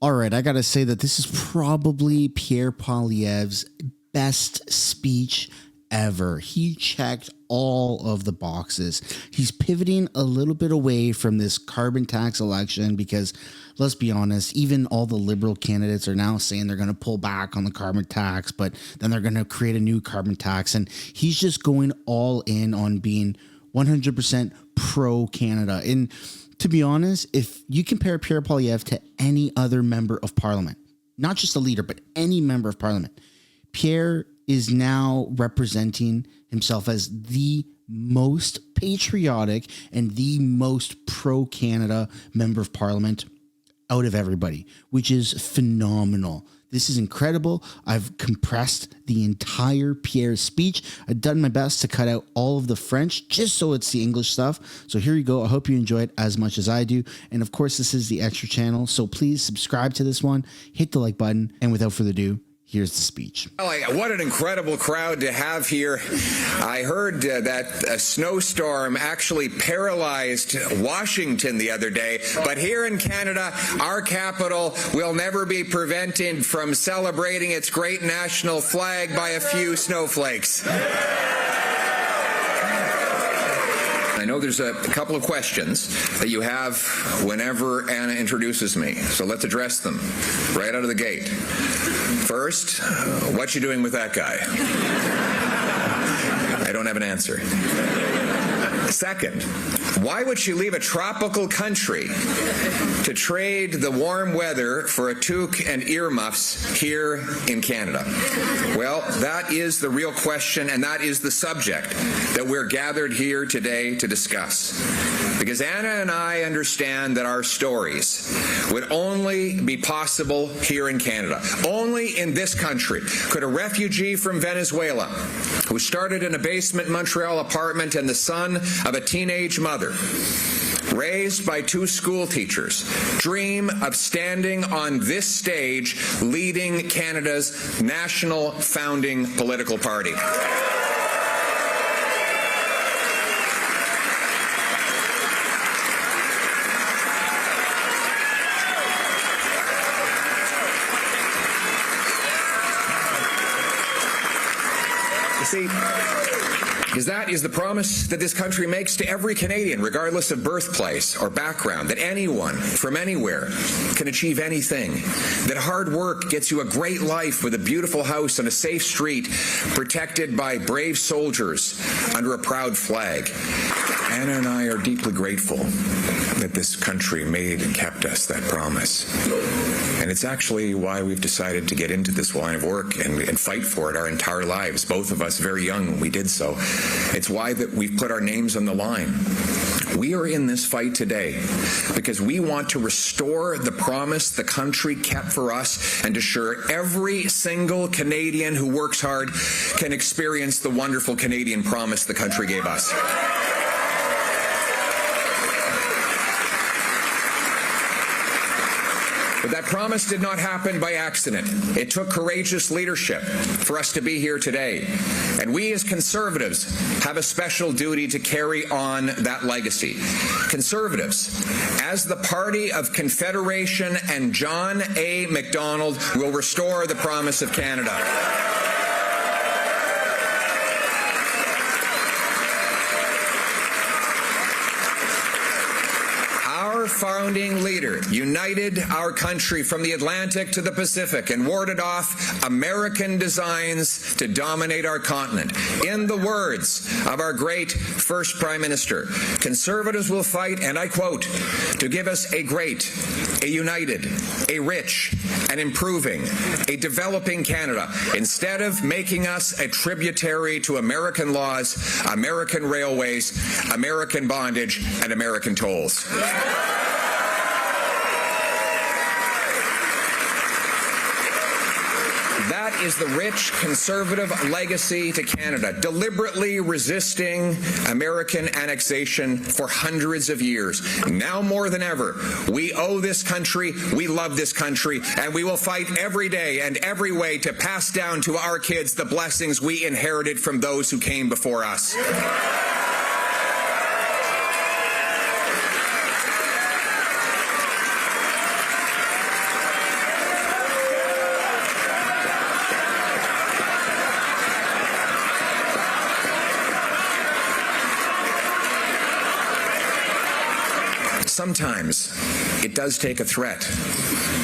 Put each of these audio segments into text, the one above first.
All right, I got to say that this is probably Pierre Poilievre's best speech ever. He checked all of the boxes. He's pivoting a little bit away from this carbon tax election because, let's be honest, even all the liberal candidates are now saying they're going to pull back on the carbon tax, but then they're going to create a new carbon tax. And he's just going all in on being 100% pro-Canada. And to be honest, if you compare Pierre Poilievre to any other member of parliament, not just a leader, but any member of parliament, Pierre is now representing himself as the most patriotic and the most pro-Canada member of parliament out of everybody, which is phenomenal. This is incredible. I've compressed the entire Pierre's speech. I've done my best to cut out all of the French just so it's the English stuff. So here you go. I hope you enjoy it as much as I do. And of course, this is the extra channel. So please subscribe to this one, hit the like button. And without further ado, here's the speech. What an incredible crowd to have here. I heard that a snowstorm actually paralyzed Washington the other day, but here in Canada, our capital will never be prevented from celebrating its great national flag by a few snowflakes. I know there's a couple of questions that you have whenever Anna introduces me, so let's address them right out of the gate. First, what you doing with that guy? I don't have an answer. Second, why would she leave a tropical country to trade the warm weather for a toque and earmuffs here in Canada? Well, that is the real question, and that is the subject that we're gathered here today to discuss. Because Anna and I understand that our stories would only be possible here in Canada. Only in this country could a refugee from Venezuela, who started in a basement Montreal apartment and the son of a teenage mother, raised by two school teachers, dream of standing on this stage leading Canada's national founding political party. See, because that is the promise that this country makes to every Canadian, regardless of birthplace or background, that anyone from anywhere can achieve anything, that hard work gets you a great life with a beautiful house on a safe street, protected by brave soldiers under a proud flag. Anna and I are deeply grateful that this country made and kept us that promise. And it's actually why we've decided to get into this line of work and fight for it our entire lives, both of us very young when we did so. It's why that we've put our names on the line. We are in this fight today because we want to restore the promise the country kept for us and assure every single Canadian who works hard can experience the wonderful Canadian promise the country gave us. But that promise did not happen by accident. It took courageous leadership for us to be here today. And we as Conservatives have a special duty to carry on that legacy. Conservatives, as the party of Confederation and John A. Macdonald, will restore the promise of Canada. Our founding leader united our country from the Atlantic to the Pacific and warded off American designs to dominate our continent. In the words of our great first Prime Minister, Conservatives will fight, and I quote, to give us a great, a united, a rich, an improving, a developing Canada, instead of making us a tributary to American laws, American railways, American bondage, and American tolls. That is the rich Conservative legacy to Canada, deliberately resisting American annexation for hundreds of years. Now more than ever, we owe this country, we love this country, and we will fight every day and every way to pass down to our kids the blessings we inherited from those who came before us. sometimes it does take a threat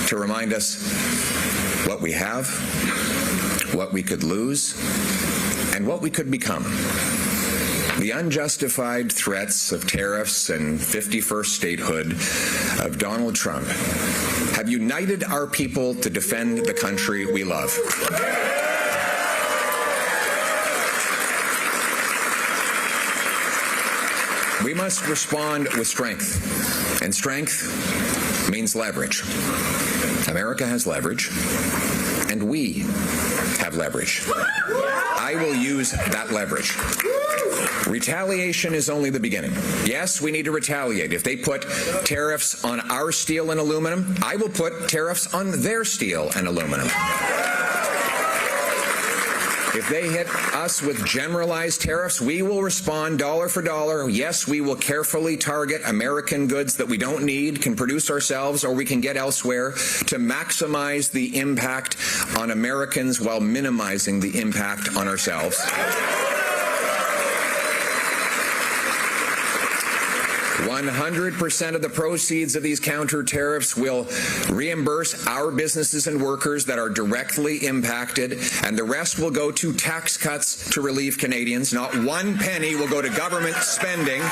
to remind us what we have, what we could lose, and what we could become. The unjustified threats of tariffs and 51st statehood of Donald Trump have united our people to defend the country we love. We must respond with strength, and strength means leverage. America has leverage, and we have leverage. I will use that leverage. Retaliation is only the beginning. Yes, we need to retaliate. If they put tariffs on our steel and aluminum, I will put tariffs on their steel and aluminum. If they hit us with generalized tariffs, we will respond dollar for dollar. Yes, we will carefully target American goods that we don't need, can produce ourselves, or we can get elsewhere to maximize the impact on Americans while minimizing the impact on ourselves. 100% of the proceeds of these counter tariffs will reimburse our businesses and workers that are directly impacted, and the rest will go to tax cuts to relieve Canadians. Not one penny will go to government spending.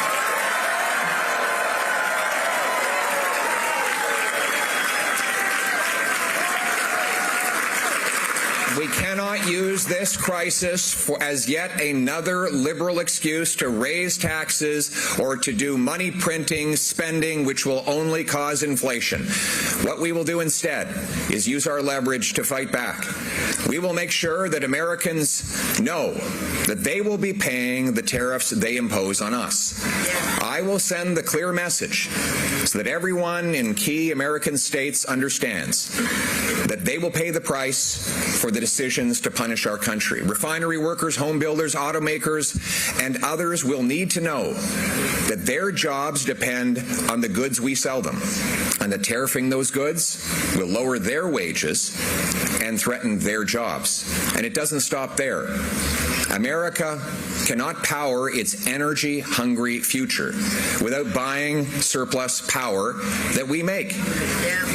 We cannot use this crisis as yet another liberal excuse to raise taxes or to do money printing, spending, which will only cause inflation. What we will do instead is use our leverage to fight back. We will make sure that Americans know that they will be paying the tariffs they impose on us. I will send the clear message so that everyone in key American states understands that they will pay the price for the decisions to punish our country. Refinery workers, home builders, automakers, and others will need to know that their jobs depend on the goods we sell them, and that tariffing those goods will lower their wages and threaten their jobs. And it doesn't stop there. America cannot power its energy-hungry future without buying surplus power that we make.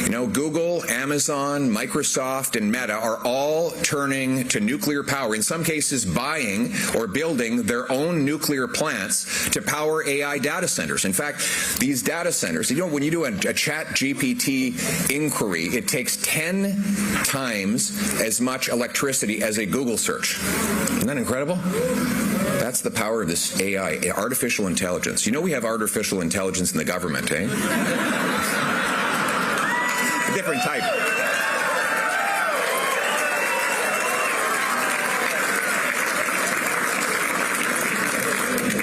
You know, Google, Amazon, Microsoft, and Meta are all turning to nuclear power, in some cases buying or building their own nuclear plants to power AI data centers. In fact, these data centers, you know, when you do a chat GPT inquiry, it takes 10 times as much electricity as a Google search. Isn't that incredible? That's the power of this AI, artificial intelligence. You know we have artificial intelligence in the government, eh? A different type.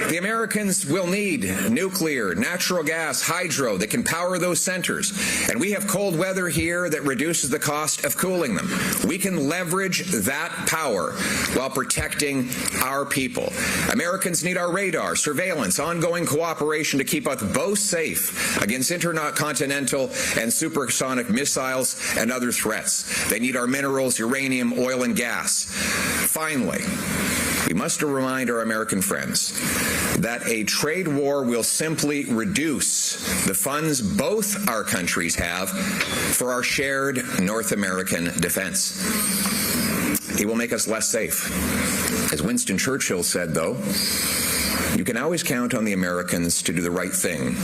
The Americans will need nuclear, natural gas, hydro that can power those centers. And we have cold weather here that reduces the cost of cooling them. We can leverage that power while protecting our people. Americans need our radar, surveillance, ongoing cooperation to keep us both safe against intercontinental and supersonic missiles and other threats. They need our minerals, uranium, oil, and gas. Finally, we must remind our American friends that a trade war will simply reduce the funds both our countries have for our shared North American defense. It will make us less safe. As Winston Churchill said, though, you can always count on the Americans to do the right thing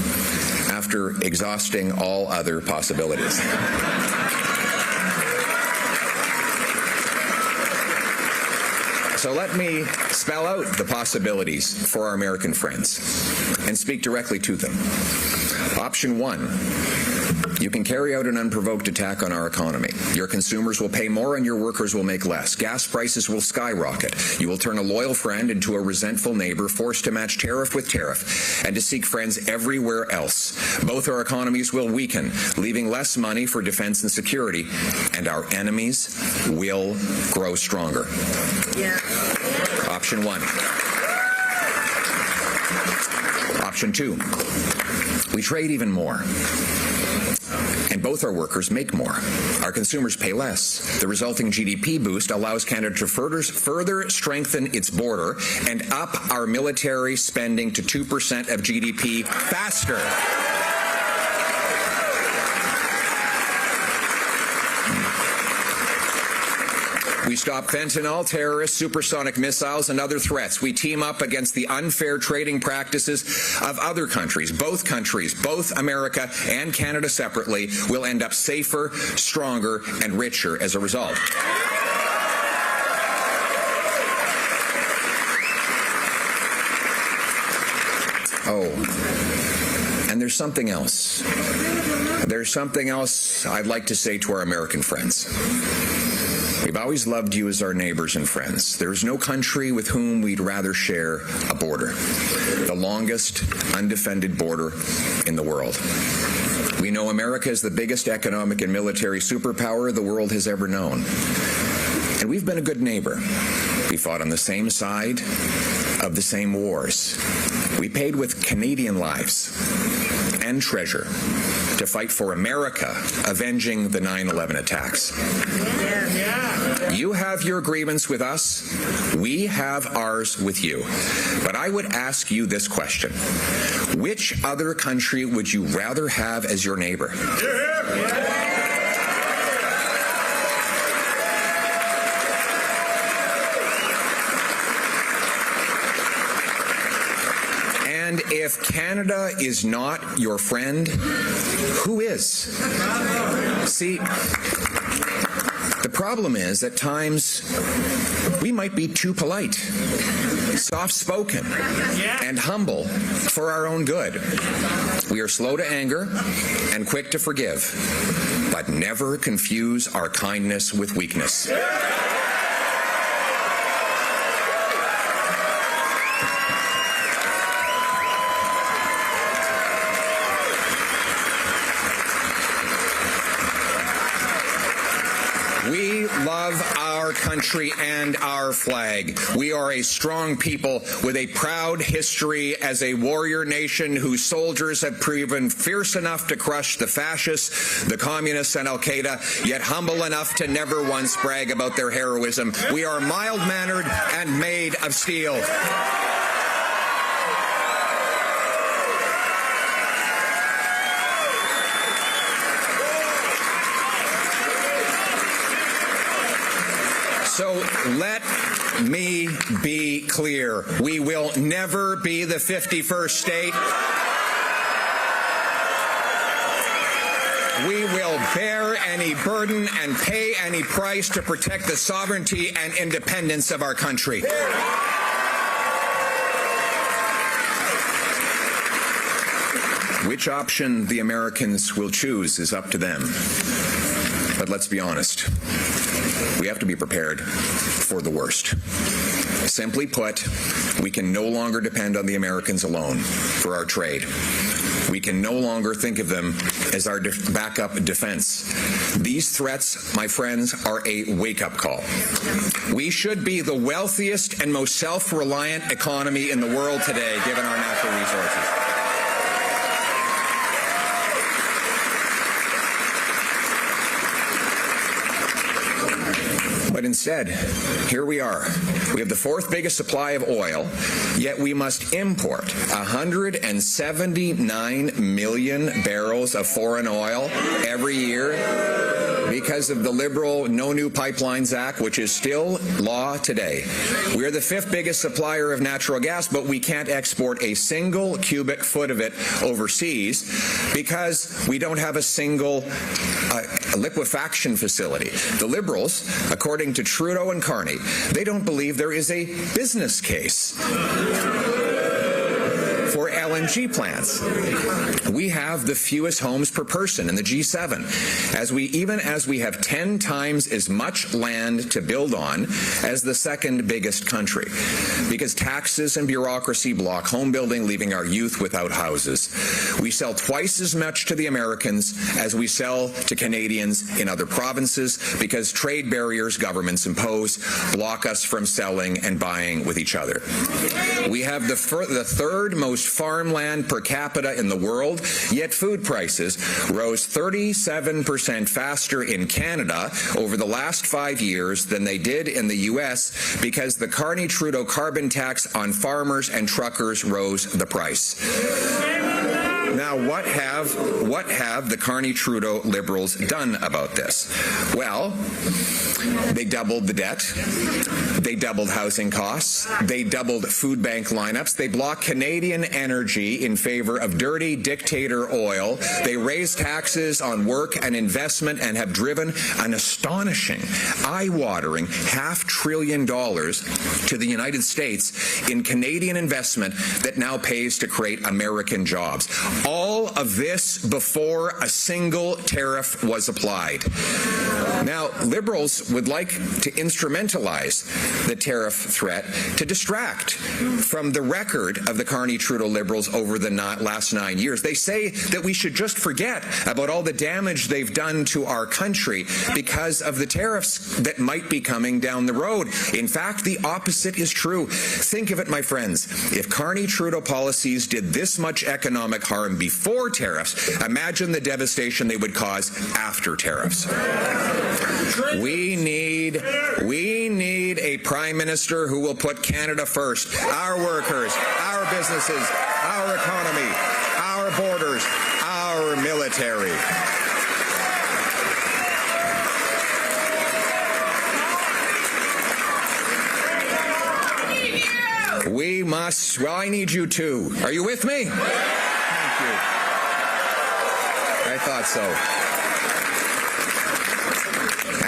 after exhausting all other possibilities. So let me spell out the possibilities for our American friends and speak directly to them. Option one, you can carry out an unprovoked attack on our economy. Your consumers will pay more and your workers will make less. Gas prices will skyrocket. You will turn a loyal friend into a resentful neighbor, forced to match tariff with tariff and to seek friends everywhere else. Both our economies will weaken, leaving less money for defense and security, and our enemies will grow stronger. Yeah. Option one. Option two, we trade even more. And both our workers make more. Our consumers pay less. The resulting GDP boost allows Canada to further strengthen its border and up our military spending to 2% of GDP faster. We stop fentanyl, terrorists, supersonic missiles, and other threats. We team up against the unfair trading practices of other countries. Both America and Canada separately, will end up safer, stronger, and richer as a result. Oh, and there's something else. There's something else I'd like to say to our American friends. We've always loved you as our neighbors and friends. There's no country with whom we'd rather share a border, the longest undefended border in the world. We know America is the biggest economic and military superpower the world has ever known. And we've been a good neighbor. We fought on the same side of the same wars. We paid with Canadian lives and treasure to fight for America, avenging the 9/11 attacks. You have your grievance with us. We have ours with you. But I would ask you this question. Which other country would you rather have as your neighbor? And if Canada is not your friend, who is? See, the problem is at times we might be too polite, soft-spoken, and humble for our own good. We are slow to anger and quick to forgive, but never confuse our kindness with weakness. We love our country and our flag. We are a strong people with a proud history as a warrior nation whose soldiers have proven fierce enough to crush the fascists, the communists, and Al-Qaeda, yet humble enough to never once brag about their heroism. We are mild-mannered and made of steel. So let me be clear. We will never be the 51st state. We will bear any burden and pay any price to protect the sovereignty and independence of our country. Which option the Americans will choose is up to them. But let's be honest. We have to be prepared for the worst. Simply put, we can no longer depend on the Americans alone for our trade. We can no longer think of them as our backup defense. These threats, my friends, are a wake-up call. We should be the wealthiest and most self-reliant economy in the world today, given our natural resources. But instead, here we are. We have the fourth biggest supply of oil, yet we must import 179 million barrels of foreign oil every year because of the liberal No New Pipelines Act, which is still law today. We are the fifth biggest supplier of natural gas, but we can't export a single cubic foot of it overseas because we don't have a single liquefaction facility. The Liberals, according to Trudeau and Carney, they don't believe there is a business case for LNG plants. We have the fewest homes per person in the G7, even as we have 10 times as much land to build on as the second biggest country, because taxes and bureaucracy block home building, leaving our youth without houses. We sell twice as much to the Americans as we sell to Canadians in other provinces, because trade barriers governments impose block us from selling and buying with each other. We have the third most farmland per capita in the world, yet food prices rose 37% faster in Canada over the last 5 years than they did in the U.S. because the Carney-Trudeau carbon tax on farmers and truckers rose the price. Now, Now, what have the Carney-Trudeau Liberals done about this? Well, they doubled the debt. They doubled housing costs. They doubled food bank lineups. They blocked Canadian energy in favor of dirty dictator oil. They raised taxes on work and investment and have driven an astonishing, eye-watering $500 billion to the United States in Canadian investment that now pays to create American jobs. All of this before a single tariff was applied. Now, Liberals would like to instrumentalize the tariff threat to distract from the record of the Carney-Trudeau Liberals over the last 9 years. They say that we should just forget about all the damage they've done to our country because of the tariffs that might be coming down the road. In fact, the opposite is true. Think of it, my friends. If Carney-Trudeau policies did this much economic harm before tariffs, imagine the devastation they would cause after tariffs. We need a Prime Minister who will put Canada first, our workers, our businesses, our economy, our borders, our military. We must, well, I need you too. Are you with me? Thank you. I thought so.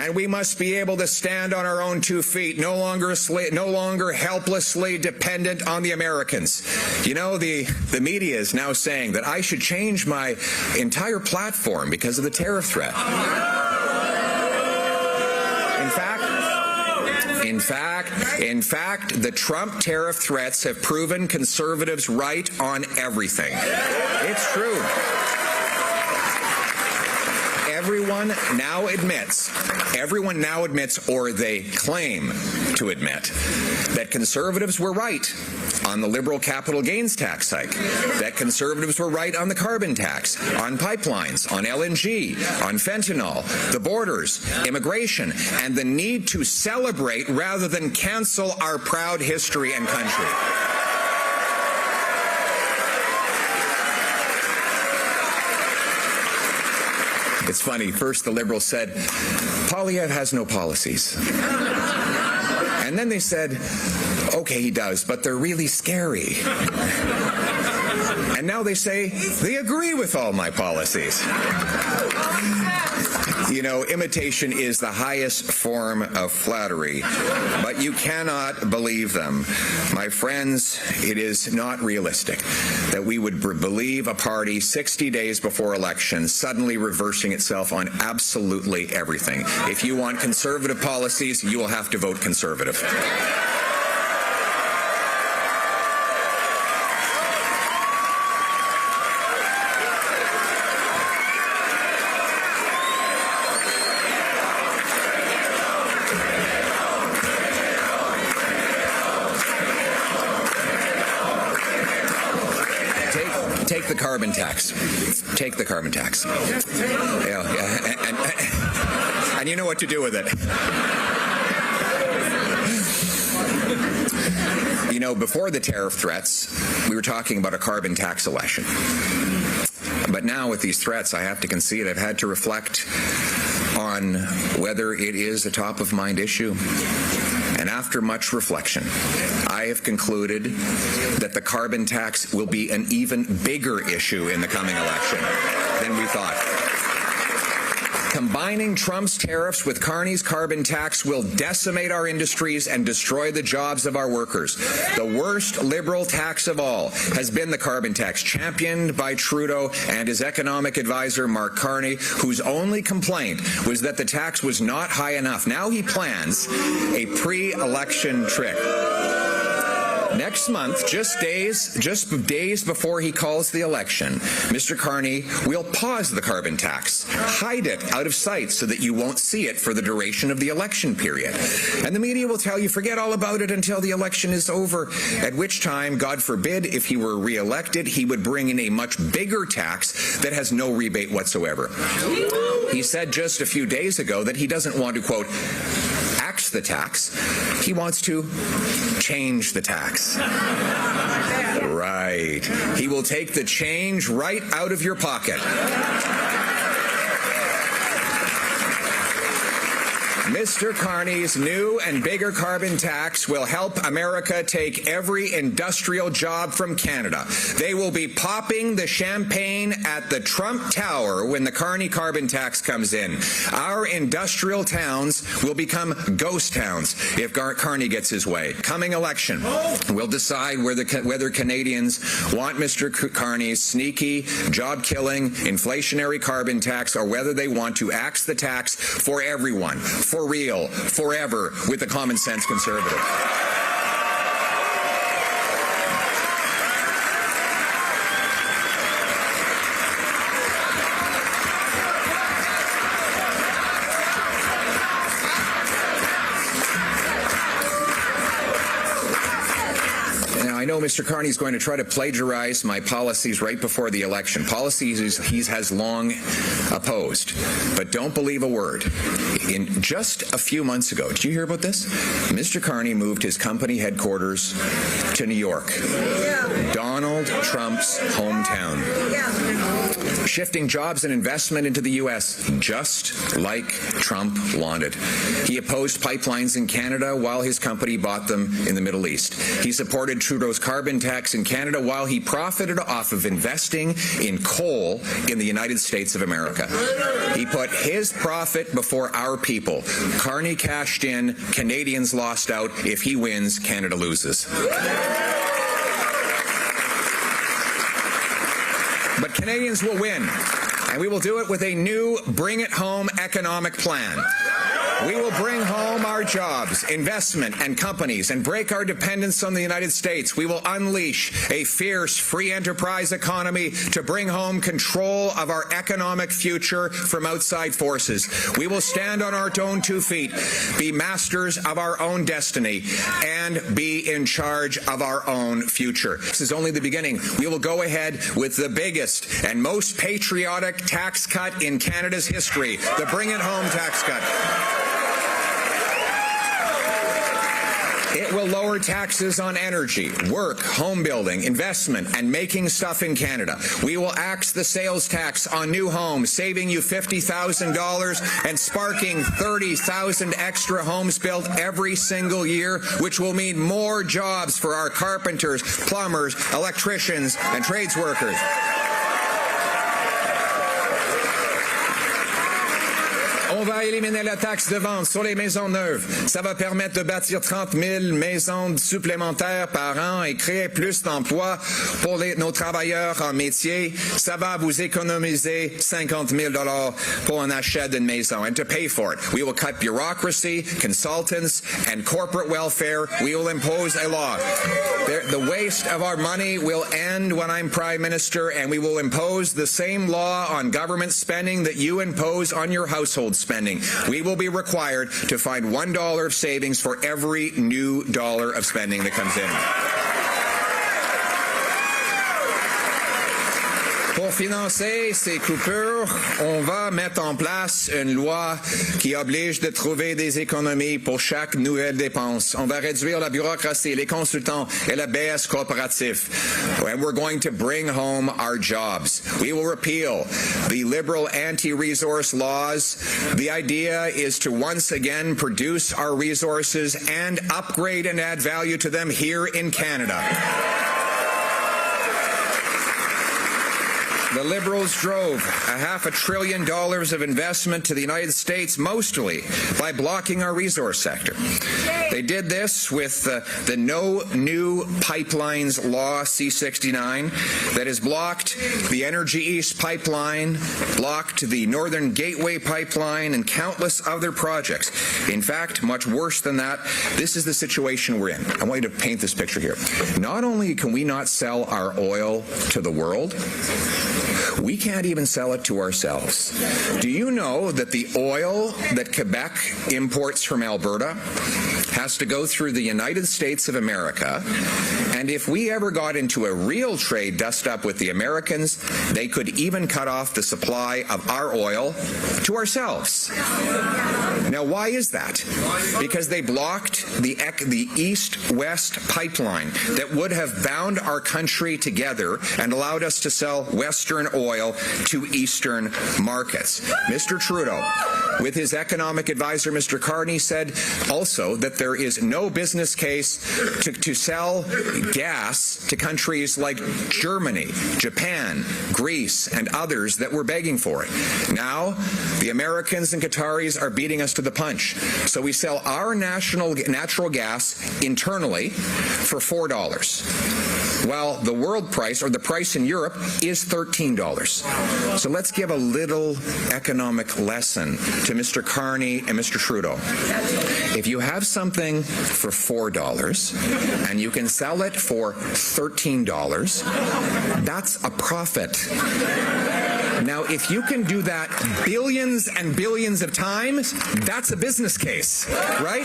And we must be able to stand on our own 2 feet, no longer helplessly dependent on the Americans. You know, the media is now saying that I should change my entire platform because of the tariff threat. In fact, the Trump tariff threats have proven conservatives right on everything. It's true. Everyone now admits, or they claim to admit, that conservatives were right on the Liberal capital gains tax hike, that conservatives were right on the carbon tax, on pipelines, on LNG, on fentanyl, the borders, immigration, and the need to celebrate rather than cancel our proud history and country. It's funny, first the Liberals said, Poilievre has no policies. And then they said, okay, he does, but they're really scary. And now they say, they agree with all my policies. You know, imitation is the highest form of flattery, but you cannot believe them. My friends, it is not realistic that we would believe a party 60 days before election suddenly reversing itself on absolutely everything. If you want conservative policies, you will have to vote conservative. Take the carbon tax. Take the carbon tax. Yeah, and you know what to do with it. You know, before the tariff threats, we were talking about a carbon tax election. But now with these threats, I have to concede I've had to reflect on whether it is a top-of-mind issue. And after much reflection, I have concluded that the carbon tax will be an even bigger issue in the coming election than we thought. Combining Trump's tariffs with Carney's carbon tax will decimate our industries and destroy the jobs of our workers. The worst Liberal tax of all has been the carbon tax, championed by Trudeau and his economic advisor, Mark Carney, whose only complaint was that the tax was not high enough. Now he plans a pre-election trick. Next month, just days before he calls the election, Mr. Carney will pause the carbon tax, hide it out of sight so that you won't see it for the duration of the election period. And the media will tell you, forget all about it until the election is over, at which time, God forbid, if he were reelected, he would bring in a much bigger tax that has no rebate whatsoever. He said just a few days ago that he doesn't want to, quote, axe the tax. He wants to change the tax. Right. He will take the change right out of your pocket. Mr. Carney's new and bigger carbon tax will help America take every industrial job from Canada. They will be popping the champagne at the Trump Tower when the Carney carbon tax comes in. Our industrial towns will become ghost towns if Carney gets his way. Coming election will decide whether Canadians want Mr. Carney's sneaky, job-killing, inflationary carbon tax or whether they want to axe the tax for everyone, for real, forever, with a common sense conservative. I know Mr. Carney is going to try to plagiarize my policies right before the election, policies he has long opposed. But don't believe a word. In just a few months ago, did you hear about this? Mr. Carney moved his company headquarters to New York, Donald Trump's hometown, shifting jobs and investment into the U.S., just like Trump wanted. He opposed pipelines in Canada while his company bought them in the Middle East. He supported Trudeau's carbon tax in Canada while he profited off of investing in coal in the United States of America. He put his profit before our people. Carney cashed in, Canadians lost out. If he wins, Canada loses. But Canadians will win, and we will do it with a new Bring It Home economic plan. We will bring home our jobs, investment, and companies and break our dependence on the United States. We will unleash a fierce free enterprise economy to bring home control of our economic future from outside forces. We will stand on our own 2 feet, be masters of our own destiny, and be in charge of our own future. This is only the beginning. We will go ahead with the biggest and most patriotic tax cut in Canada's history, the Bring It Home tax cut. It will lower taxes on energy, work, home building, investment, and making stuff in Canada. We will axe the sales tax on new homes, saving you $50,000 and sparking 30,000 extra homes built every single year, which will mean more jobs for our carpenters, plumbers, electricians, and trades workers. On va éliminer la taxe de vente sur les maisons neuves. Ça va permettre de bâtir 30 000 maisons supplémentaires par an et créer plus d'emplois pour nos travailleurs en métier. Ça va vous économiser $50 000 pour un achat d'une maison. And to pay for it, we will cut bureaucracy, consultants, and corporate welfare. We will impose a law. The waste of our money will end when I'm Prime Minister, and we will impose the same law on government spending that you impose on your household spending. We will be required to find $1 of savings for every new dollar of spending that comes in. Pour financer ces coupures, on va mettre en place une loi qui oblige de trouver des économies pour chaque nouvelle dépense. On va réduire la bureaucratie, les consultants et la BS coopératif. And we're going to bring home our jobs. We will repeal the liberal anti-resource laws. The idea is to once again produce our resources and upgrade and add value to them here in Canada. The Liberals drove $500 billion of investment to the United States, mostly by blocking our resource sector. They did this with the No New Pipelines Law, C-69, that has blocked the Energy East pipeline, blocked the Northern Gateway pipeline, and countless other projects. In fact, much worse than that, this is the situation we're in. I want you to paint this picture here. Not only can we not sell our oil to the world, we can't even sell it to ourselves. Do you know that the oil that Quebec imports from Alberta has to go through the United States of America, and if we ever got into a real trade dust-up with the Americans, they could even cut off the supply of our oil to ourselves. Now, why is that? Because they blocked the east-west pipeline that would have bound our country together and allowed us to sell Western oil to Eastern markets. Mr. Trudeau, with his economic advisor, Mr. Carney, said also that there is no business case to sell gas to countries like Germany, Japan, Greece, and others that were begging for it. Now, the Americans and Qataris are beating us to the punch. So we sell our national natural gas internally for $4, while the world price, or the price in Europe, is $13. So let's give a little economic lesson to Mr. Carney and Mr. Trudeau. If you have something for $4 and you can sell it for $13, that's a profit. Now, if you can do that billions and billions of times, that's a business case, right?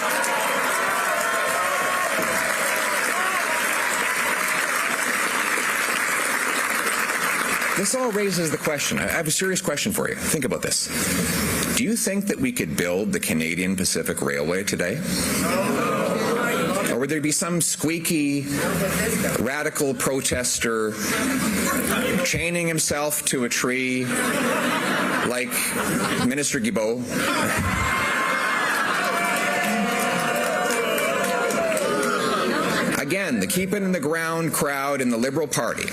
This all raises the question. I have a serious question for you. Think about this. Do you think that we could build the Canadian Pacific Railway today? Or would there be some squeaky, radical protester chaining himself to a tree like Minister Guilbeault? Again, the keep it in the ground crowd in the Liberal Party.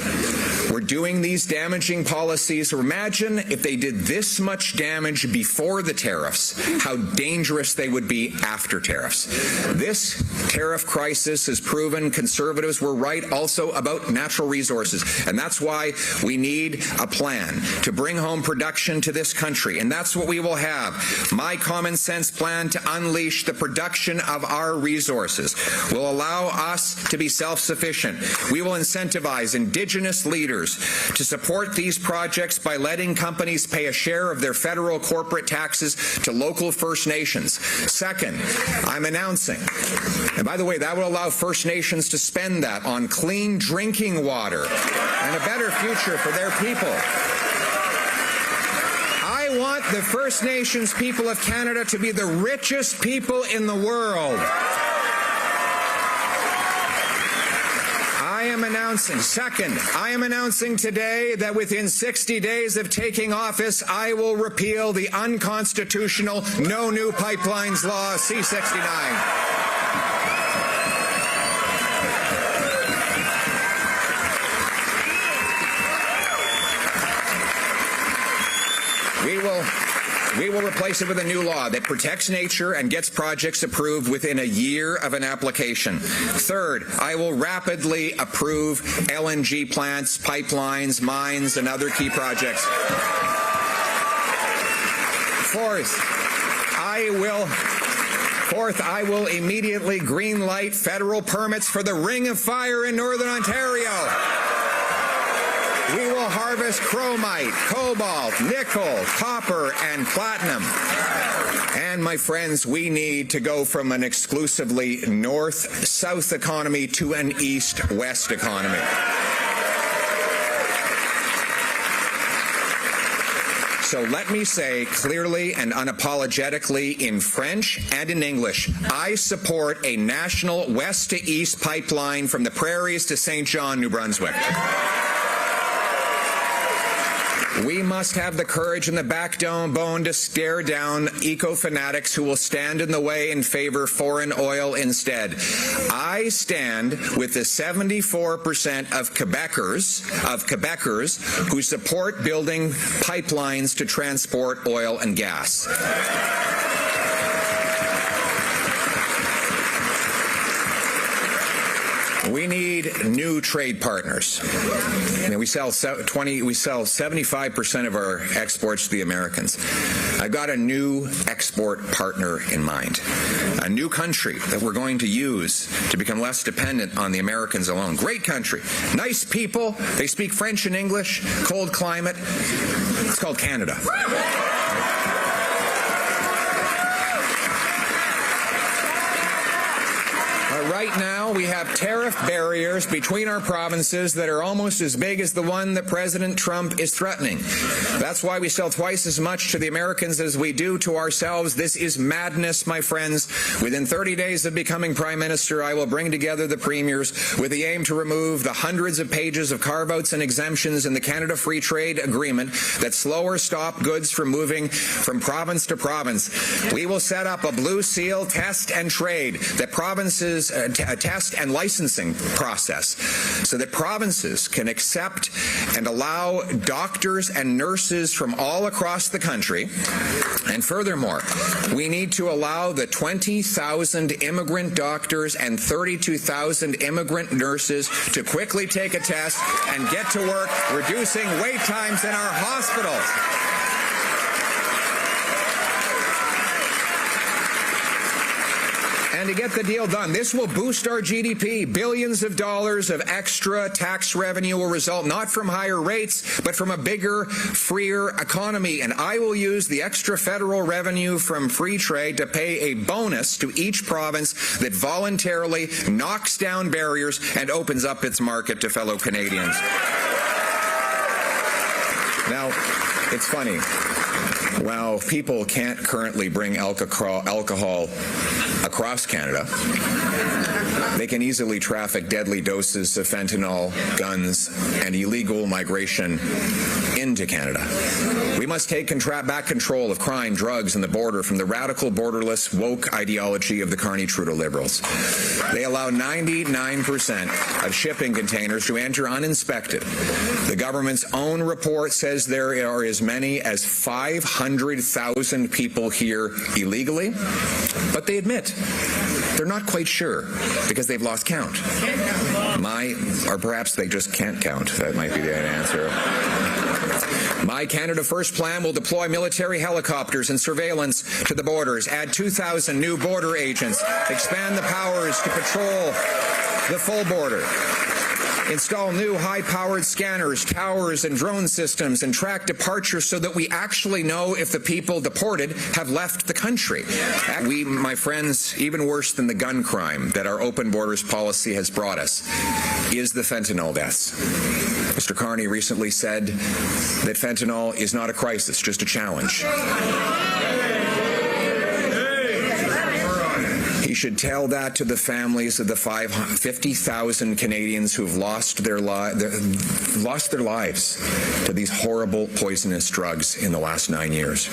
We're doing these damaging policies. Imagine if they did this much damage before the tariffs, how dangerous they would be after tariffs. This tariff crisis has proven Conservatives were right also about natural resources. And that's why we need a plan to bring home production to this country. And that's what we will have. My common sense plan to unleash the production of our resources will allow us to be self-sufficient. We will incentivize Indigenous leaders to support these projects by letting companies pay a share of their federal corporate taxes to local First Nations. Second, I'm announcing, and by the way, that will allow First Nations to spend that on clean drinking water and a better future for their people. I want the First Nations people of Canada to be the richest people in the world. I am announcing today that within 60 days of taking office, I will repeal the unconstitutional No New Pipelines Law, C-69. We will replace it with a new law that protects nature and gets projects approved within a year of an application. Third, I will rapidly approve LNG plants, pipelines, mines, and other key projects. Fourth, I will immediately greenlight federal permits for the Ring of Fire in Northern Ontario. We will harvest chromite, cobalt, nickel, copper, and platinum. And my friends, we need to go from an exclusively north-south economy to an east-west economy. So let me say clearly and unapologetically in French and in English, I support a national west-to-east pipeline from the prairies to St. John, New Brunswick. We must have the courage and the backbone to stare down eco-fanatics who will stand in the way and favor foreign oil instead. I stand with the 74% of Quebecers who support building pipelines to transport oil and gas. We need new trade partners. I mean, we sell 75% of our exports to the Americans. I've got a new export partner in mind, a new country that we're going to use to become less dependent on the Americans alone. Great country, nice people. They speak French and English, cold climate. It's called Canada. right now we have tariff barriers between our provinces that are almost as big as the one that President Trump is threatening. That's why we sell twice as much to the Americans as we do to ourselves. This is madness, my friends. Within 30 days of becoming Prime Minister, I will bring together the premiers with the aim to remove the hundreds of pages of carve-outs and exemptions in the Canada Free Trade Agreement that slow or stop goods from moving from province to province. We will set up a blue seal test and trade that provinces test and licensing process so that provinces can accept and allow doctors and nurses from all across the country. And furthermore, we need to allow the 20,000 immigrant doctors and 32,000 immigrant nurses to quickly take a test and get to work, reducing wait times in our hospitals. And to get the deal done, this will boost our GDP. Billions of dollars of extra tax revenue will result not from higher rates, but from a bigger, freer economy. And I will use the extra federal revenue from free trade to pay a bonus to each province that voluntarily knocks down barriers and opens up its market to fellow Canadians. Now, it's funny. While people can't currently bring alcohol across Canada, they can easily traffic deadly doses of fentanyl, guns, and illegal migration into Canada. We must take back control of crime, drugs, and the border from the radical, borderless, woke ideology of the Carney-Trudeau Liberals. They allow 99% of shipping containers to enter uninspected. The government's own report says there are as many as 500,000 people here illegally, but they admit they're not quite sure because they've lost count. Or perhaps they just can't count. That might be the answer. My Canada First plan will deploy military helicopters and surveillance to the borders, add 2,000 new border agents, expand the powers to patrol the full border, install new high-powered scanners, towers, and drone systems, and track departures so that we actually know if the people deported have left the country. We, my friends, even worse than the gun crime that our open borders policy has brought us, is the fentanyl deaths. Mr. Carney recently said that fentanyl is not a crisis, just a challenge. He should tell that to the families of the 50,000 Canadians who've lost their lives to these horrible poisonous drugs in the last 9 years.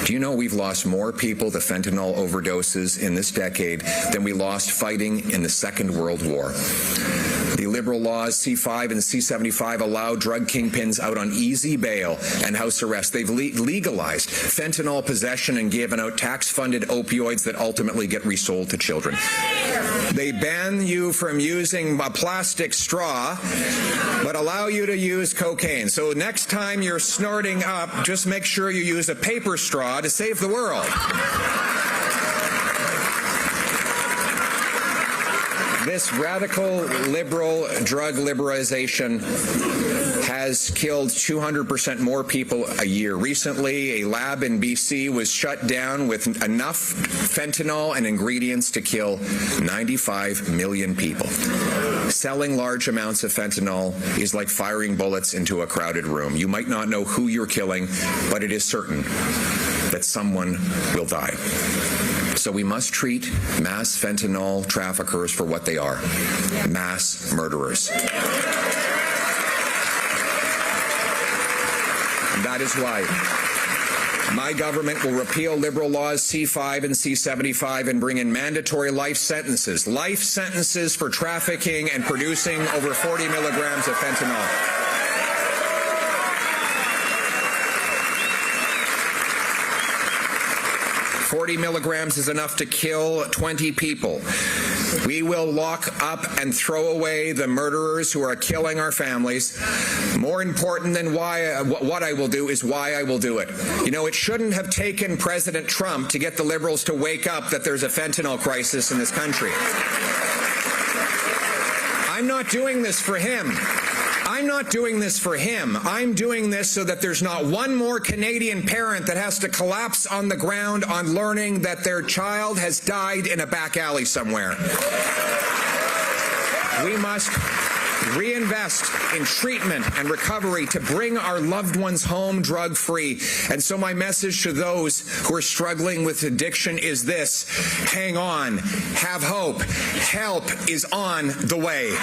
Do you know we've lost more people to fentanyl overdoses in this decade than we lost fighting in the Second World War? The Liberal laws C5 and C75 allow drug kingpins out on easy bail and house arrest. They've legalized fentanyl possession and given out tax-funded opioids that ultimately get resold to children. They ban you from using a plastic straw, but allow you to use cocaine. So next time you're snorting up, just make sure you use a paper straw to save the world. This radical liberal drug liberalization has killed 200% more people a year. Recently, a lab in BC was shut down with enough fentanyl and ingredients to kill 95 million people. Selling large amounts of fentanyl is like firing bullets into a crowded room. You might not know who you're killing, but it is certain that someone will die. So we must treat mass fentanyl traffickers for what they are, mass murderers. And that is why my government will repeal Liberal laws C5 and C75 and bring in mandatory life sentences for trafficking and producing over 40 milligrams of fentanyl. 40 milligrams is enough to kill 20 people. We will lock up and throw away the murderers who are killing our families. More important than what I will do is why I will do it. You know, it shouldn't have taken President Trump to get the Liberals to wake up that there's a fentanyl crisis in this country. I'm not doing this for him. I'm not doing this for him. I'm doing this so that there's not one more Canadian parent that has to collapse on the ground on learning that their child has died in a back alley somewhere. We must reinvest in treatment and recovery to bring our loved ones home drug-free. And so my message to those who are struggling with addiction is this: hang on, have hope, help is on the way.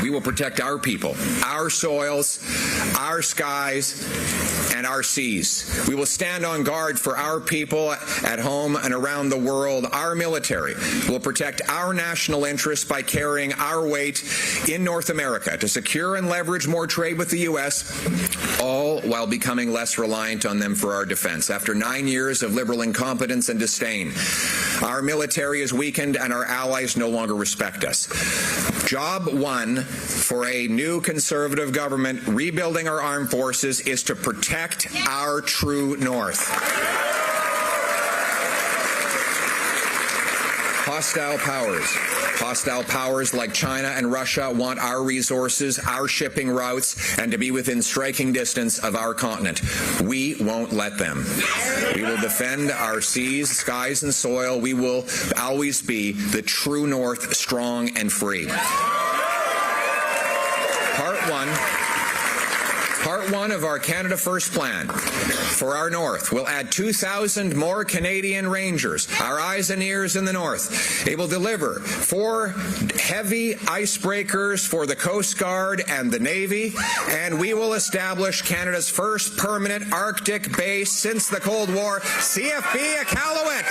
We will protect our people, our soils, our skies, and our seas. We will stand on guard for our people at home and around the world. Our military will protect our national interests by carrying our weight in North America to secure and leverage more trade with the U.S., all while becoming less reliant on them for our defense. After 9 years of liberal incompetence and disdain, our military is weakened and our allies no longer respect us. Job one for a new Conservative government rebuilding our armed forces is to protect our true north. Hostile powers like China and Russia want our resources, our shipping routes, and to be within striking distance of our continent. We won't let them. We will defend our seas, skies, and soil. We will always be the true north, strong and free. Part one of our Canada First plan for our north will add 2,000 more Canadian Rangers, our eyes and ears in the north. They will deliver 4 heavy icebreakers for the Coast Guard and the Navy, and we will establish Canada's first permanent Arctic base since the Cold War, CFB Iqaluit.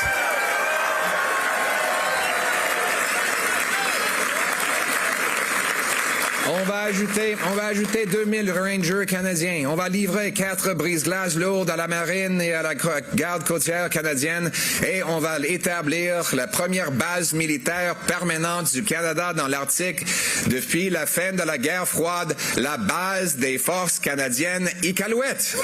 On va ajouter 2000 Rangers canadiens. On va livrer 4 brise-glaces lourdes à la marine et à la garde côtière canadienne et on va établir la première base militaire permanente du Canada dans l'Arctique depuis la fin de la guerre froide, la base des forces canadiennes Iqaluit.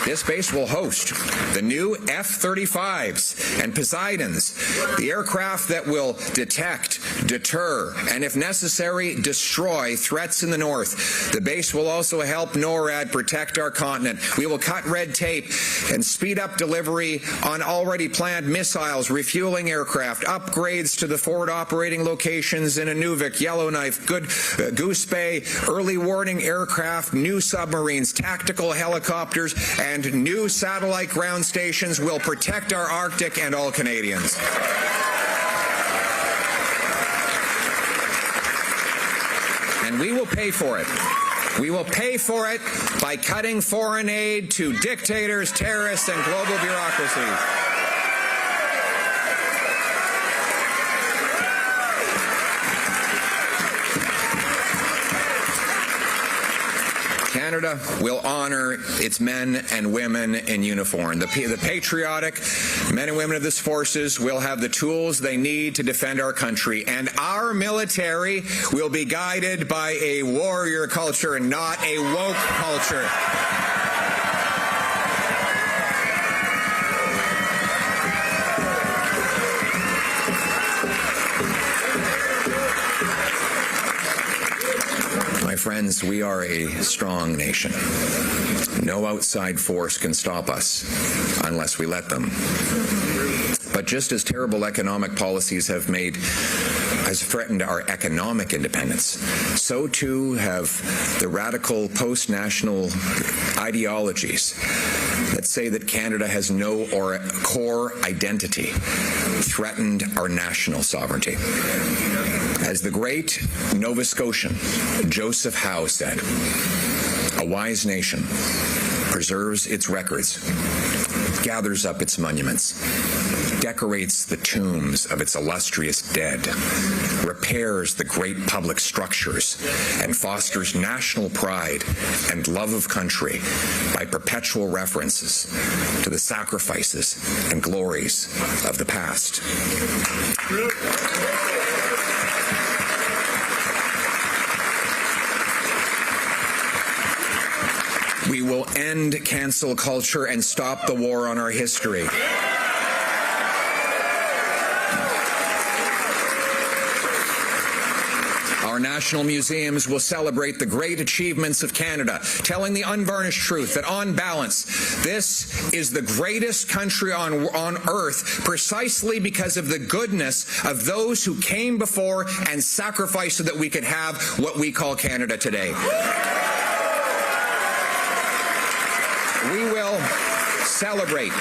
This base will host the new F-35s and Poseidons, the aircraft that will detect, deter, and if necessary, destroy threats in the north. The base will also help NORAD protect our continent. We will cut red tape and speed up delivery on already planned missiles, refueling aircraft, upgrades to the forward operating locations in Inuvik, Yellowknife, Goose Bay, early warning aircraft, new submarines, tactical helicopters, and new satellite ground stations will protect our Arctic and all Canadians. And we will pay for it. We will pay for it by cutting foreign aid to dictators, terrorists, and global bureaucracies. Canada will honor its men and women in uniform. The patriotic men and women of these forces will have the tools they need to defend our country, and our military will be guided by a warrior culture and not a woke culture. Friends, we are a strong nation. No outside force can stop us unless we let them. But just as terrible economic policies has threatened our economic independence, so too have the radical post-national ideologies that say that Canada has no core identity threatened our national sovereignty. As the great Nova Scotian Joseph Howe said, a wise nation preserves its records, gathers up its monuments, decorates the tombs of its illustrious dead, repairs the great public structures, and fosters national pride and love of country by perpetual references to the sacrifices and glories of the past. We will end cancel culture and stop the war on our history. Our national museums will celebrate the great achievements of Canada, telling the unvarnished truth that on balance, this is the greatest country on earth precisely because of the goodness of those who came before and sacrificed so that we could have what we call Canada today. We will celebrate.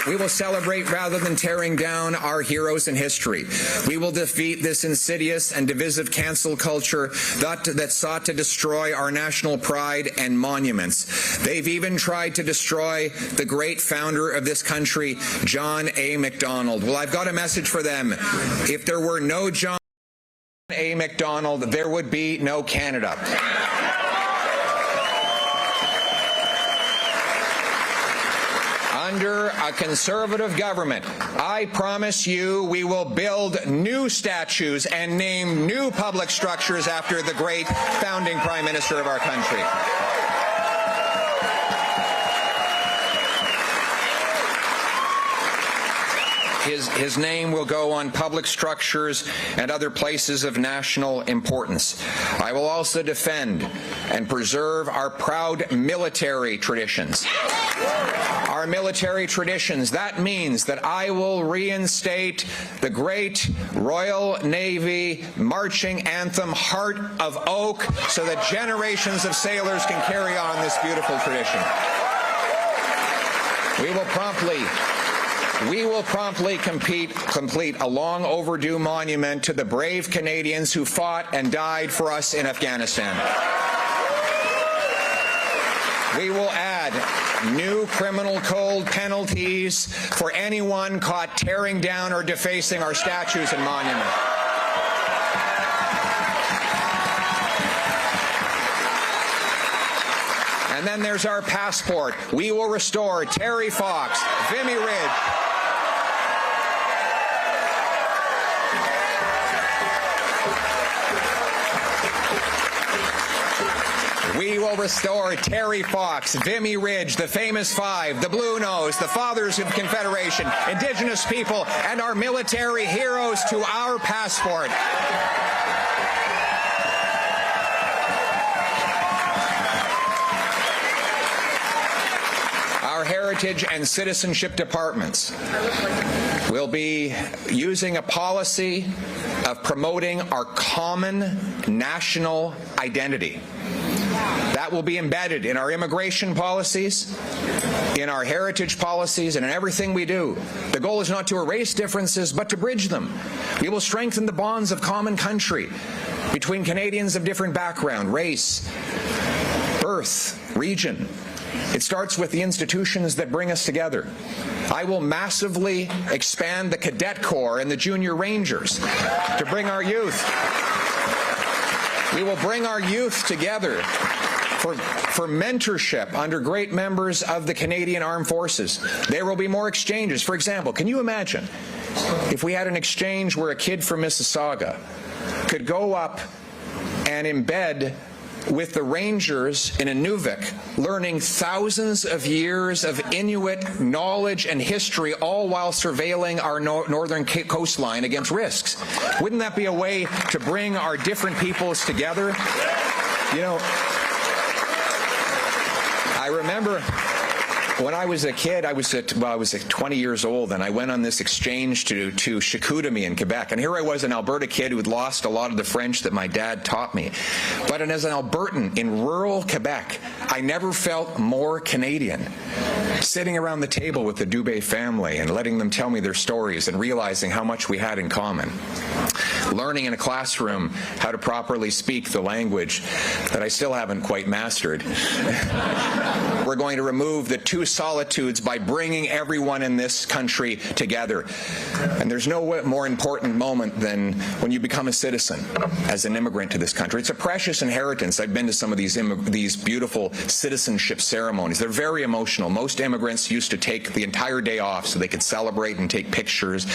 We will celebrate rather than tearing down our heroes in history. We will defeat this insidious and divisive cancel culture that sought to destroy our national pride and monuments. They've even tried to destroy the great founder of this country, John A. Macdonald. Well, I've got a message for them. If there were no John A. Macdonald, there would be no Canada. Under a Conservative government, I promise you we will build new statues and name new public structures after the great founding Prime Minister of our country. His name will go on public structures and other places of national importance. I will also defend and preserve our proud military traditions. Our military traditions, that means that I will reinstate the great Royal Navy marching anthem, Heart of Oak, so that generations of sailors can carry on this beautiful tradition. We will promptly complete a long overdue monument to the brave Canadians who fought and died for us in Afghanistan. We will add new criminal code penalties for anyone caught tearing down or defacing our statues and monuments. And then there's our passport. We will restore Terry Fox, Vimy Ridge, We will restore Terry Fox, Vimy Ridge, the famous five, the Blue Nose, the Fathers of Confederation, Indigenous people, and our military heroes to our passport. Our heritage and citizenship departments will be using a policy of promoting our common national identity. That will be embedded in our immigration policies, in our heritage policies, and in everything we do. The goal is not to erase differences, but to bridge them. We will strengthen the bonds of common country between Canadians of different background, race, birth, region. It starts with the institutions that bring us together. I will massively expand the Cadet Corps and the Junior Rangers to bring our youth. We will bring our youth together for mentorship under great members of the Canadian Armed Forces. There will be more exchanges. For example, can you imagine if we had an exchange where a kid from Mississauga could go up and embed with the Rangers in Inuvik, learning thousands of years of Inuit knowledge and history, all while surveilling our northern coastline against risks? Wouldn't that be a way to bring our different peoples together? You know, I remember when I was a kid, I was 20 years old, and I went on this exchange to Chicoutimi in Quebec. And here I was, an Alberta kid who had lost a lot of the French that my dad taught me. But as an Albertan in rural Quebec, I never felt more Canadian. Sitting around the table with the Dubé family and letting them tell me their stories and realizing how much we had in common. Learning in a classroom how to properly speak the language that I still haven't quite mastered. We're going to remove the two solitudes by bringing everyone in this country together. And there's no more important moment than when you become a citizen as an immigrant to this country. It's a precious inheritance. I've been to some of these beautiful citizenship ceremonies. They're very emotional. Most immigrants used to take the entire day off so they could celebrate and take pictures.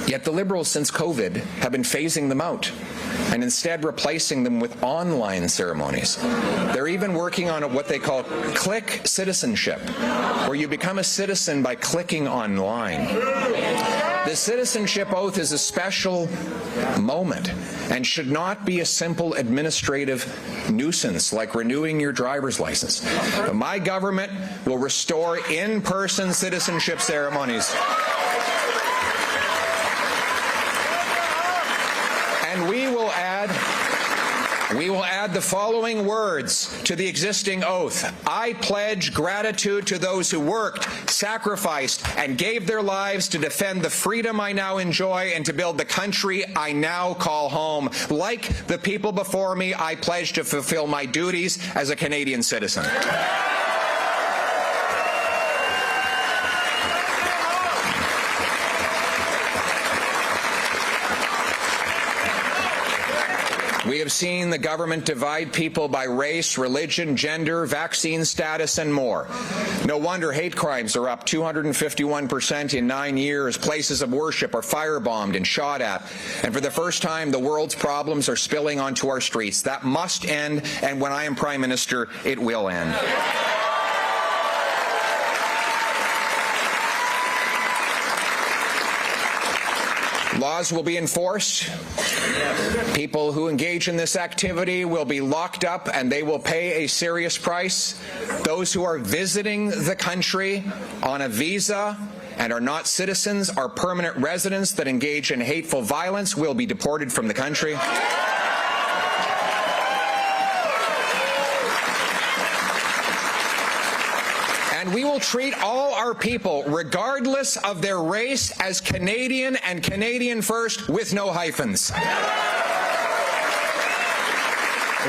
Yet the Liberals, since COVID, have been phasing them out and instead replacing them with online ceremonies. They're even working on what they call click citizenship, where you become a citizen by clicking online. The citizenship oath is a special moment and should not be a simple administrative nuisance like renewing your driver's license. But my government will restore in-person citizenship ceremonies. And we will add the following words to the existing oath. I pledge gratitude to those who worked, sacrificed, and gave their lives to defend the freedom I now enjoy and to build the country I now call home. Like the people before me, I pledge to fulfill my duties as a Canadian citizen. We have seen the government divide people by race, religion, gender, vaccine status, and more. No wonder hate crimes are up 251% in 9 years. Places of worship are firebombed and shot at. And for the first time, the world's problems are spilling onto our streets. That must end, and when I am Prime Minister, it will end. Laws will be enforced. People who engage in this activity will be locked up and they will pay a serious price. Those who are visiting the country on a visa and are not citizens or permanent residents that engage in hateful violence will be deported from the country. And we will treat all our people, regardless of their race, as Canadian and Canadian first with no hyphens.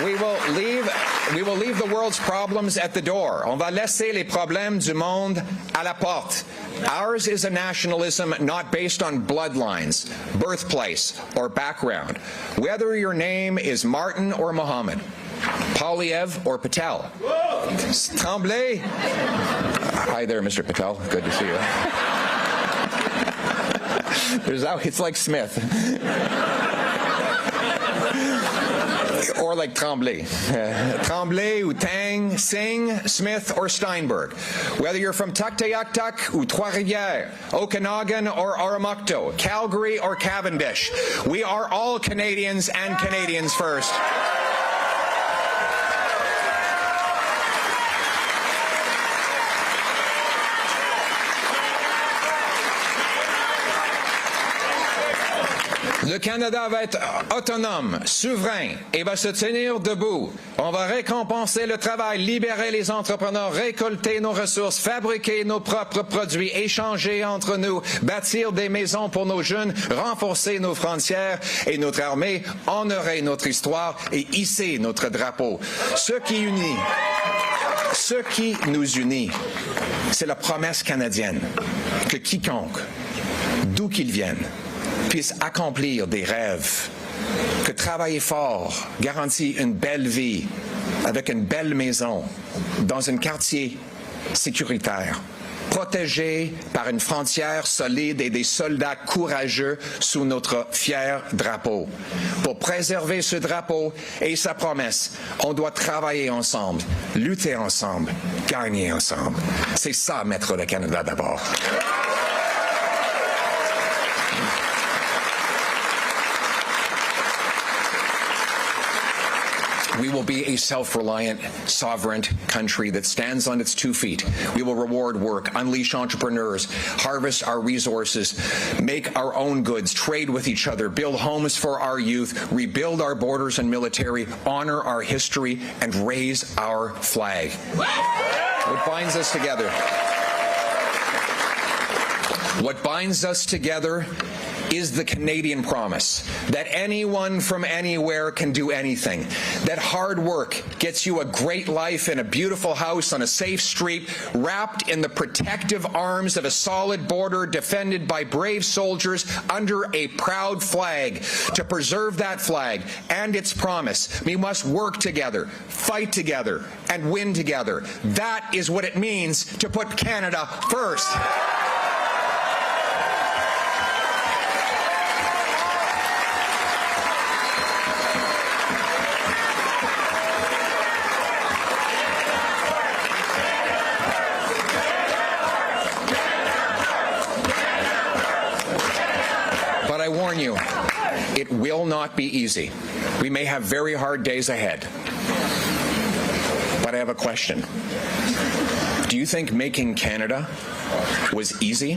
We will leave the world's problems at the door. On va laisser les problèmes du monde à la porte. Ours is a nationalism not based on bloodlines, birthplace, or background. Whether your name is Martin or Mohammed, Poilievre or Patel. Tremblay. Hi there, Mr. Patel. Good to see you. It's like Smith. Or like Tremblay. Tremblay ou Tang, Singh, Smith or Steinberg. Whether you're from Tuktoyaktuk or Trois-Rivières, Okanagan or Aramato, Calgary or Cavendish, we are all Canadians and Canadians first. Le Canada va être autonome, souverain et va se tenir debout. On va récompenser le travail, libérer les entrepreneurs, récolter nos ressources, fabriquer nos propres produits, échanger entre nous, bâtir des maisons pour nos jeunes, renforcer nos frontières et notre armée, honorer notre histoire et hisser notre drapeau. Ce qui nous unit, c'est la promesse canadienne que quiconque, d'où qu'il vienne, puisse accomplir des rêves, que travailler fort garantit une belle vie avec une belle maison dans un quartier sécuritaire, protégé par une frontière solide et des soldats courageux sous notre fier drapeau. Pour préserver ce drapeau et sa promesse, on doit travailler ensemble, lutter ensemble, gagner ensemble. C'est ça, mettre le Canada d'abord. We will be a self-reliant, sovereign country that stands on its 2 feet. We will reward work, unleash entrepreneurs, harvest our resources, make our own goods, trade with each other, build homes for our youth, rebuild our borders and military, honor our history, and raise our flag. What binds us together? What binds us together is the Canadian promise that anyone from anywhere can do anything, that hard work gets you a great life in a beautiful house on a safe street, wrapped in the protective arms of a solid border defended by brave soldiers under a proud flag. To preserve that flag and its promise, we must work together, fight together, and win together. That is what it means to put Canada first. I warn you, it will not be easy. We may have very hard days ahead. But I have a question. Do you think making Canada was easy?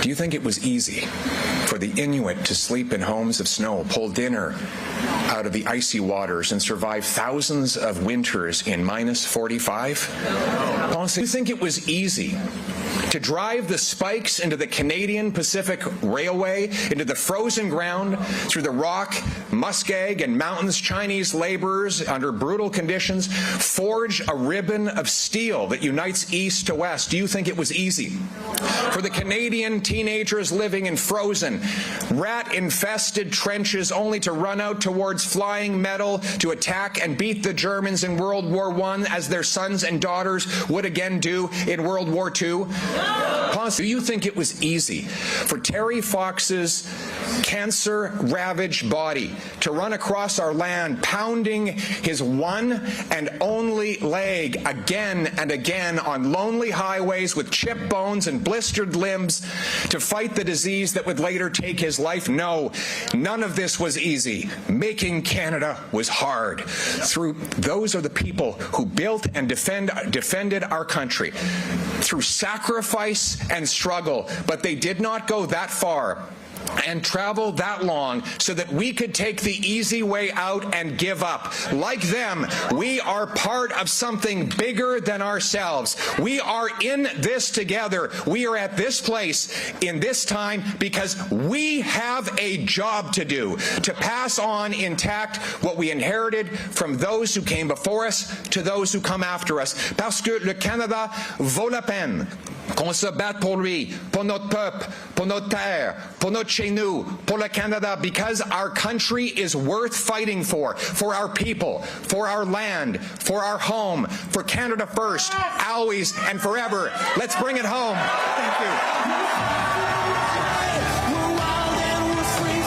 Do you think it was easy for the Inuit to sleep in homes of snow, pull dinner out of the icy waters, and survive thousands of winters in minus 45? Do you think it was easy to drive the spikes into the Canadian Pacific Railway, into the frozen ground, through the rock, muskeg, and mountains? Chinese laborers, under brutal conditions, forge a ribbon of steel that unites east to west. Do you think it was easy for the Canadian teenagers living in frozen, rat-infested trenches only to run out towards flying metal to attack and beat the Germans in World War I, as their sons and daughters would again do in World War II? Do you think it was easy for Terry Fox's cancer-ravaged body to run across our land, pounding his one and only leg again and again on lonely highways with chipped bones and blistered limbs to fight the disease that would later take his life? No, none of this was easy. Making Canada was hard. Those are the people who built and defended our country through sacrifice and struggle, but they did not go that far and travel that long so that we could take the easy way out and give up. Like them, we are part of something bigger than ourselves. We are in this together. We are at this place in this time because we have a job to do, to pass on intact what we inherited from those who came before us to those who come after us. Parce que le Canada vaut la peine qu'on se batte pour lui, pour notre peuple, pour notre terre, pour notre chez nous, pour le Canada, because our country is worth fighting for our people, for our land, for our home, for Canada first, always and forever. Let's bring it home. Thank you.